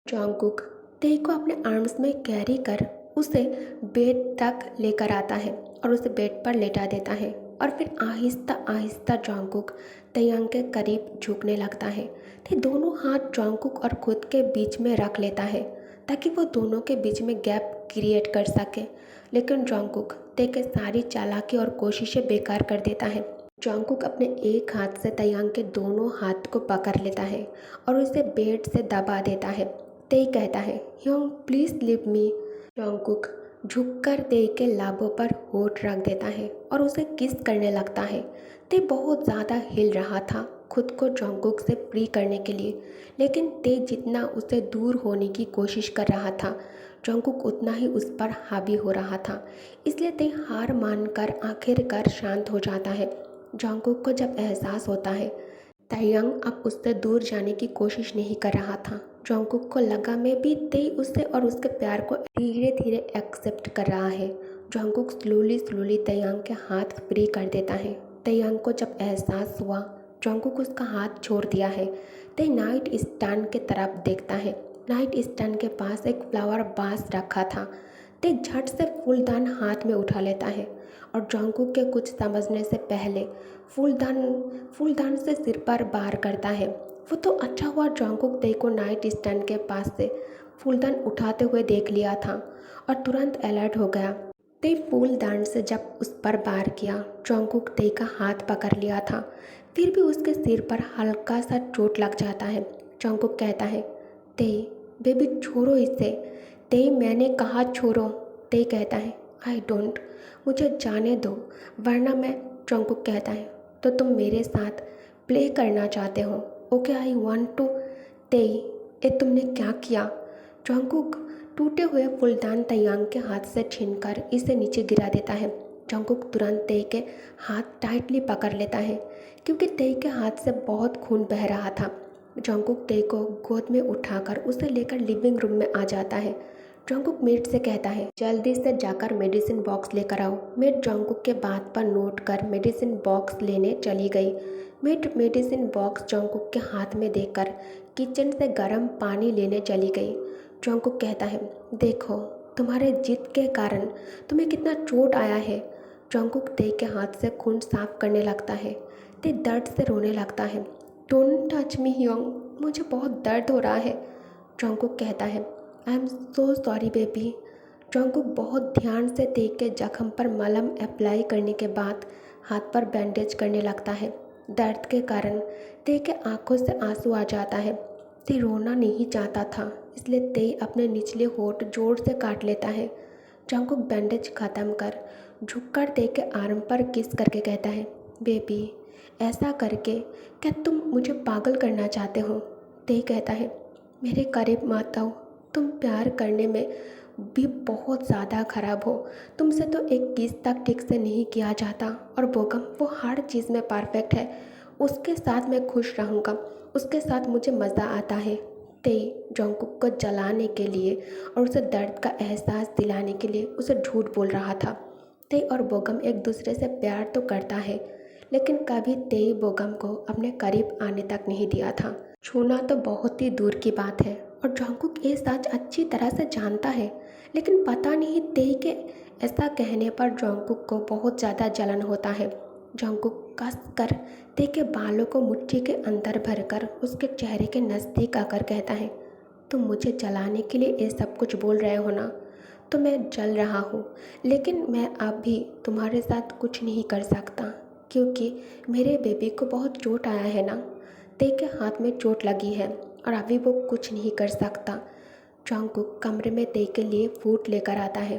जॉन्गकुक तेई को अपने आर्म्स में कैरी कर उसे बेड तक लेकर आता है और उसे बेड पर लेटा देता है और फिर आहिस्ता आहिस्ता जॉन्गकुक तयंग के करीब झुकने लगता है। ते दोनों हाथ जॉन्गकुक और खुद के बीच में रख लेता है ताकि वो दोनों के बीच में गैप क्रिएट कर सके, लेकिन जॉन्गकुक ते के सारी चालाकी और कोशिशें बेकार कर देता है। जॉन्गकुक अपने एक हाथ से तयंग के दोनों हाथ को पकड़ लेता है और उसे बेड से दबा देता है। तेई कहता है, योंग प्लीज़ लीव मी। जॉन्गकुक झुककर तेई के लाभों पर होठ रख देता है और उसे किस करने लगता है। ते बहुत ज़्यादा हिल रहा था खुद को जॉन्गकुक से फ्री करने के लिए, लेकिन ते जितना उसे दूर होने की कोशिश कर रहा था जॉन्गकुक उतना ही उस पर हावी हो रहा था। इसलिए ते हार मानकर आखिरकार शांत हो जाता है। जॉन्गकुक को जब एहसास होता है तायंग अब उससे दूर जाने की कोशिश नहीं कर रहा था, जॉन्गकुक को लगा में भी तेई उससे और उसके प्यार को धीरे धीरे एक्सेप्ट कर रहा है। जॉन्गकुक स्लोली स्लोली तायंग के हाथ फ्री कर देता है। तायंग को जब एहसास हुआ जॉन्गकुक उसका हाथ छोड़ दिया है, तेई नाइट स्टैंड के तरफ देखता है। नाइट स्टैंड के पास एक फ्लावर वास रखा था। ते झट से फूलदान हाथ में उठा लेता है और जॉन्गकुक के कुछ समझने से पहले फूलदान से सिर पर वार करता है। वो तो अच्छा हुआ जॉन्गकुक ते को नाइट स्टैंड के पास से फूलदान उठाते हुए देख लिया था और तुरंत अलर्ट हो गया। ते फूलदान से जब उस पर वार किया जॉन्गकुक ते का हाथ पकड़ लिया था, फिर भी उसके सिर पर हल्का सा चोट लग जाता है। जॉन्गकुक कहता है, ते बेबी छोड़ो इसे। ते मैंने कहा छोड़ो। ते कहता है, आई डोंट, मुझे जाने दो वरना मैं। जॉन्गकुक कहता है, तो तुम मेरे साथ प्ले करना चाहते हो? Okay I want to. Tae ये तुमने क्या किया? जॉन्गकुक टूटे हुए फूलदान तायंग के हाथ से छीनकर इसे नीचे गिरा देता है। जॉन्गकुक तुरंत ते के हाथ टाइटली पकड़ लेता है क्योंकि ते के हाथ से बहुत खून बह रहा था। जॉन्गकुक ते को गोद में उठाकर उसे लेकर लिविंग रूम में आ जाता है। जॉन्गकुक मेट से कहता है, जल्दी से जाकर मेडिसिन बॉक्स लेकर आओ। मेट जॉन्गकुक के बात पर नोट कर मेडिसिन बॉक्स लेने चली गई। मेट मेडिसिन बॉक्स जॉन्गकुक के हाथ में देकर किचन से गर्म पानी लेने चली गई। जॉन्गकुक कहता है, देखो तुम्हारे जिद के कारण तुम्हें कितना चोट आया है। जॉन्गकुक ते के हाथ से खून साफ करने लगता है। ते दर्द से रोने लगता है। डोंट टच मी योंग, मुझे बहुत दर्द हो रहा है। जॉन्गकुक कहता है, I am so sorry baby. Jungkook बहुत ध्यान से ते के जख्म पर मलम अप्लाई करने के बाद हाथ पर बैंडेज करने लगता है। दर्द के कारण ते के आंखों से आंसू आ जाता है। ते रोना नहीं चाहता था, इसलिए ते अपने निचले होंठ जोर से काट लेता है। जॉन्गकुक बैंडेज ख़त्म कर झुककर ते के आर्म पर किस करके कहता है, बेबी ऐसा करके क्या तुम मुझे पागल करना चाहते हो? ते कहता है, मेरे करीब मत आओ, तुम प्यार करने में भी बहुत ज़्यादा ख़राब हो। तुमसे तो एक किस तक ठीक से नहीं किया जाता और बोगम वो हर चीज़ में परफेक्ट है। उसके साथ मैं खुश रहूँगा, उसके साथ मुझे मज़ा आता है। ते जॉन्गकुक को जलाने के लिए और उसे दर्द का एहसास दिलाने के लिए उसे झूठ बोल रहा था। ते और बोगम एक दूसरे से प्यार तो करता है, लेकिन कभी ते बोगम को अपने करीब आने तक नहीं दिया था। छूना तो बहुत ही दूर की बात है और जॉन्गकुक ये सच अच्छी तरह से जानता है, लेकिन पता नहीं ते के ऐसा कहने पर जॉन्गकुक को बहुत ज़्यादा जलन होता है। जॉन्गकुक कस कर ते के बालों को मुट्ठी के अंदर भरकर उसके चेहरे के नज़दीक आकर कहता है, तुम मुझे जलाने के लिए ये सब कुछ बोल रहे हो ना? तो मैं जल रहा हूँ, लेकिन मैं अब भी तुम्हारे साथ कुछ नहीं कर सकता क्योंकि मेरे बेबी को बहुत चोट आया है ना। ते के हाथ में चोट लगी है और अभी वो कुछ नहीं कर सकता। जॉन्गकुक कमरे में ते के लिए फूड लेकर आता है।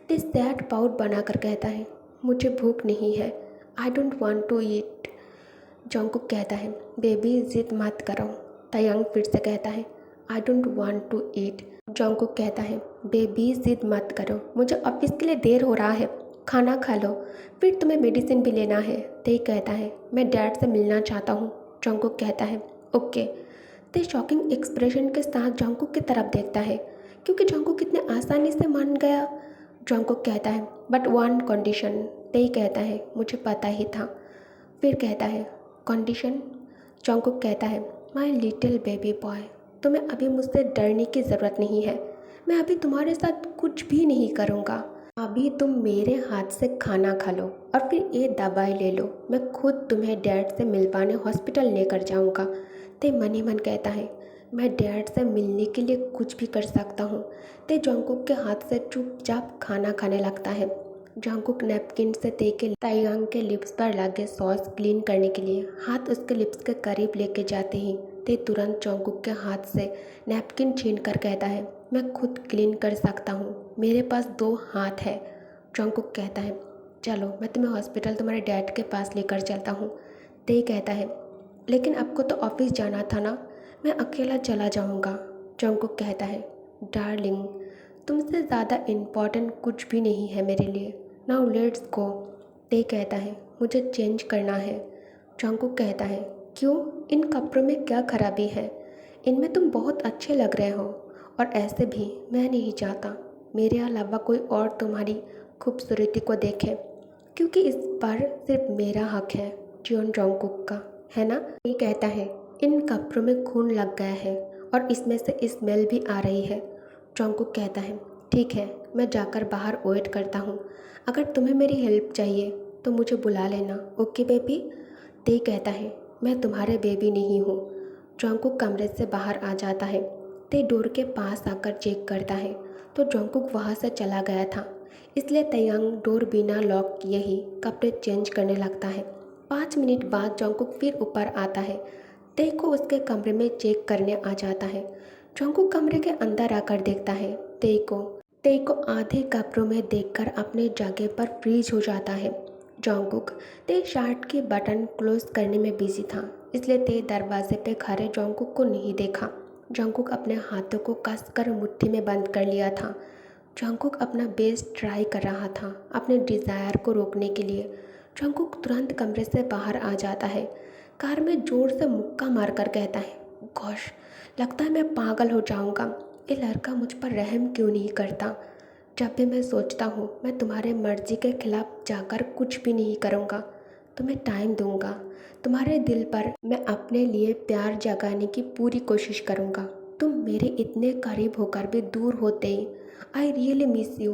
ते सैड पाउट बनाकर कहता है, मुझे भूख नहीं है, I don't want to eat. Jungkook कहता है, बेबी जिद मत करो। तायंग फिर से कहता है, I don't want to eat. Jungkook कहता है, बेबी जिद मत करो, मुझे ऑफिस के लिए देर हो रहा है, खाना खा लो, फिर तुम्हें मेडिसिन भी लेना है। ते कहता है, मैं डैड से मिलना चाहता हूँ। जॉन्गकुक कहता है, ओके। ते शॉकिंग एक्सप्रेशन के साथ जॉन्गकुक की तरफ देखता है क्योंकि जॉन्गकुक कितने आसानी से मान गया। जॉन्गकुक कहता है, बट वन कंडीशन। ते कहता है, मुझे पता ही था। फिर कहता है, कंडीशन? जॉन्गकुक कहता है, माई लिटिल बेबी बॉय, तुम्हें अभी मुझसे डरने की ज़रूरत नहीं है। मैं अभी तुम्हारे साथ कुछ भी नहीं करूँगा। अभी तुम मेरे हाथ से खाना खा लो और फिर ये दवाई ले लो। मैं खुद तुम्हें डैड से मिलवाने हॉस्पिटल लेकर जाऊँगा। ते मन ही मन कहता है, मैं डैड से मिलने के लिए कुछ भी कर सकता हूँ। ते जोंगकुक के हाथ से चुपचाप खाना खाने लगता है। जोंगकुक नैपकिन से ते के ताइयांग के लिप्स पर लगे सॉस क्लीन करने के लिए हाथ उसके लिप्स के करीब लेके जाते ही ते तुरंत जोंगकुक के हाथ से नैपकिन छीन कर कहता है, मैं खुद क्लीन कर सकता हूँ, मेरे पास 2 हाथ है। जोंगकुक कहता है, चलो मैं तुम्हें हॉस्पिटल तुम्हारे डैड के पास लेकर चलता हूँ। ते कहता है, लेकिन आपको तो ऑफिस जाना था ना, मैं अकेला चला जाऊँगा। जोंगकुक कहता है, डार्लिंग तुमसे ज़्यादा इम्पोर्टेंट कुछ भी नहीं है मेरे लिए। Now let's go. ते कहता है, मुझे चेंज करना है। जोंगकुक कहता है, क्यों? इन कपड़ों में क्या खराबी है? इनमें तुम बहुत अच्छे लग रहे हो। और ऐसे भी मैं नहीं चाहता मेरे अलावा कोई और तुम्हारी खूबसूरती को देखे, क्योंकि इस पर सिर्फ मेरा हक है, जियोन जोंगकुक का, है ना? ये कहता है, इन कपड़ों में खून लग गया है और इसमें से स्मेल भी आ रही है। जोंगकुक कहता है, ठीक है, मैं जाकर बाहर वेट करता हूँ। अगर तुम्हें मेरी हेल्प चाहिए तो मुझे बुला लेना, ओके बेबी? ते कहता है, मैं तुम्हारे बेबी नहीं हूँ। जोंगकुक कमरे से बाहर आ जाता है। ते डोर के पास आकर चेक करता है तो जोंगकुक वहाँ से चला गया था, इसलिए तयांग डोर बिना लॉक किए ही कपड़े चेंज करने लगता है। 5 मिनट बाद जोंगकुक फिर ऊपर आता है। ते को उसके कमरे में चेक करने आ जाता है। जोंगकुक कमरे के अंदर आकर देखता है ते को आधे कपड़ों में देखकर अपने जगह पर फ्रीज हो जाता है। जोंगकुक ते शर्ट के बटन क्लोज करने में बिजी था, इसलिए ते दरवाजे पे खड़े जोंगकुक को नहीं देखा। जोंगकुक अपने हाथों को कसकर मुट्ठी में बंद कर लिया था। जोंगकुक अपना बेस्ट ट्राई कर रहा था अपने डिज़ायर को रोकने के लिए। जोंगकुक तुरंत कमरे से बाहर आ जाता है। कार में जोर से मुक्का मारकर कहता है, गॉश, लगता है मैं पागल हो जाऊंगा। ये लड़का मुझ पर रहम क्यों नहीं करता? जब भी मैं सोचता हूँ मैं तुम्हारे मर्जी के खिलाफ जाकर कुछ भी नहीं करूँगा। तुम्हें टाइम दूंगा, तुम्हारे दिल पर मैं अपने लिए प्यार जगाने की पूरी कोशिश करूँगा। तुम मेरे इतने करीब होकर भी दूर होते ही आई रियली मिस यू।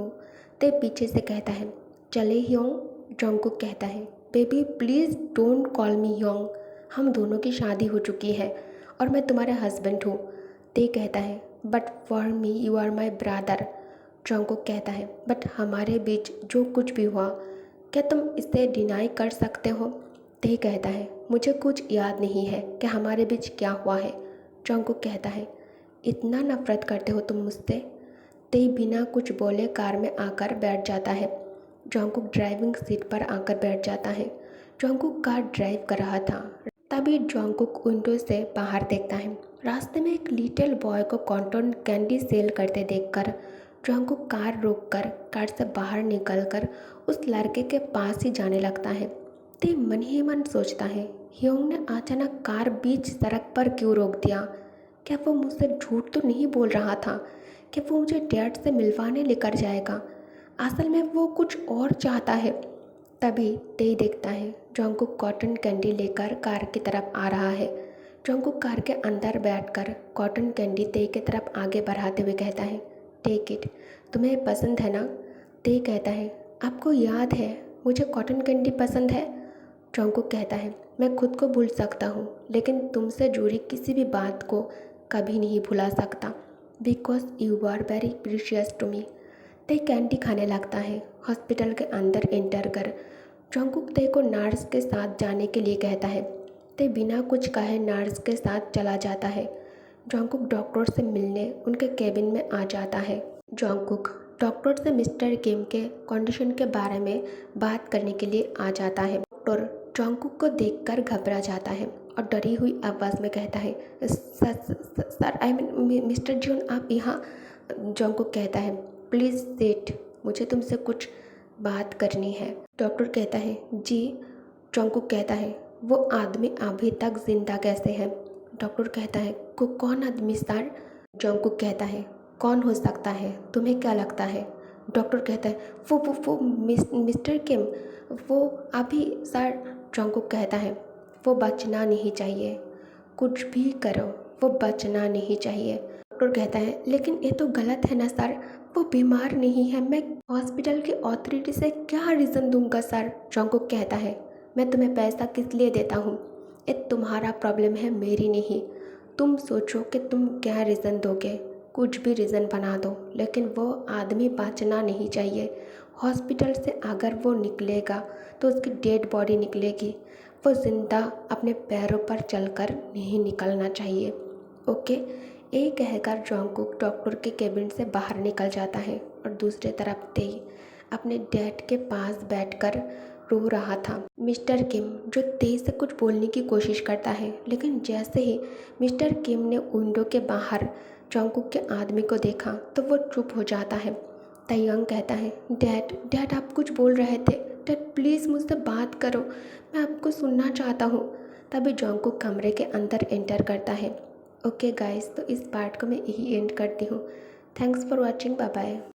ते पीछे से कहता है, चले ह्योंग। जोंगकुक कहता है, baby please don't call me Hyeong, हम दोनों की शादी हो चुकी है और मैं तुम्हारा हस्बैंड हूँ। ते कहता है, but for me you are my brother. Jungkook कहता है, बट हमारे बीच जो कुछ भी हुआ क्या तुम इसे डिनाई कर सकते हो? ते कहता है, मुझे कुछ याद नहीं है कि हमारे बीच क्या हुआ है। जोंगकुक कहता है, इतना नफरत करते हो तुम मुझसे? ते बिना कुछ बोले कार में आकर बैठ जाता है। जोंगकुक ड्राइविंग सीट पर आकर बैठ जाता है। जोंगकुक कार ड्राइव कर रहा था, तभी जोंगकुक विंडो से बाहर देखता है। रास्ते में एक लिटिल बॉय को कॉटन कैंडी सेल करते देखकर जोंगकुक कार रोककर कार से बाहर निकलकर उस लड़के के पास ही जाने लगता है। ते मन ही मन सोचता है, ह्योंग ने अचानक कार बीच सड़क पर क्यों रोक दिया? क्या वो मुझसे झूठ तो नहीं बोल रहा था कि वो मुझे डैड से मिलवाने लेकर जाएगा? असल में वो कुछ और चाहता है। तभी ते देखता है जोंगकुक कॉटन कैंडी लेकर कार की तरफ आ रहा है। जोंगकुक कार के अंदर बैठकर कॉटन कैंडी ते की तरफ आगे बढ़ाते हुए कहता है, टेक इट, तुम्हें पसंद है ना? ते कहता है, आपको याद है मुझे कॉटन कैंडी पसंद है? जोंगकुक कहता है, मैं खुद को भूल सकता हूँ लेकिन तुमसे जुड़ी किसी भी बात को कभी नहीं भुला सकता, because you are very precious to me. Tae candy खाने लगता है। हॉस्पिटल के अंदर एंटर कर जोंगकुक ते को नर्स के साथ जाने के लिए कहता है। ते बिना कुछ कहे नर्स के साथ चला जाता है। जोंगकुक डॉक्टर से मिलने उनके केबिन में आ जाता है। जोंगकुक डॉक्टर से मिस्टर किम के कंडीशन के बारे में बात करने के लिए आ जाता है। डॉक्टर जोंगकुक को देखकर घबरा जाता है और डरी हुई आवाज़ में कहता है, sir I mean mister Jeon, आप यहाँ? जोंगकुक कहता है, प्लीज़ सिट, मुझे तुमसे कुछ बात करनी है। डॉक्टर कहता है, जी। जोंगकुक कहता है, वो आदमी अभी तक जिंदा कैसे है? डॉक्टर कहता है, कौन आदमी सर? जोंगकुक कहता है, कौन हो सकता है, तुम्हें क्या लगता है? डॉक्टर कहता है, वो मिस्टर किम, वो अभी सर। जोंगकुक कहता है, वो बचना नहीं चाहिए, कुछ भी करो वो बचना नहीं चाहिए। डॉक्टर कहता है लेकिन ये तो गलत है ना सर, वो बीमार नहीं है, मैं हॉस्पिटल की अथॉरिटी से क्या रीज़न दूंगा सर। जॉन्गकुक कहता है मैं तुम्हें पैसा किस लिए देता हूँ, ये तुम्हारा प्रॉब्लम है मेरी नहीं। तुम सोचो कि तुम क्या रीज़न दोगे, कुछ भी रीज़न बना दो, लेकिन वो आदमी बचना नहीं चाहिए। हॉस्पिटल से अगर वो निकलेगा तो उसकी डेड बॉडी निकलेगी, वो ज़िंदा अपने पैरों पर चलकर नहीं निकलना चाहिए। ओके, ये कहकर जॉन्गकुक डॉक्टर के केबिन से बाहर निकल जाता है और दूसरी तरफ तेई अपने डैड के पास बैठकर रो रहा था। मिस्टर किम जो तेई से कुछ बोलने की कोशिश करता है, लेकिन जैसे ही मिस्टर किम ने विंडो के बाहर जॉन्गकुक के आदमी को देखा तो वो चुप हो जाता है। तयंग कहता है डैड डैड आप कुछ बोल रहे थे, डैड प्लीज़ मुझसे बात करो, मैं आपको सुनना चाहता हूँ। तभी जॉन्गकुक कमरे के अंदर एंटर करता है। ओके गाइस, तो इस पार्ट को मैं यही एंड करती हूँ। Thanks for watching, bye bye.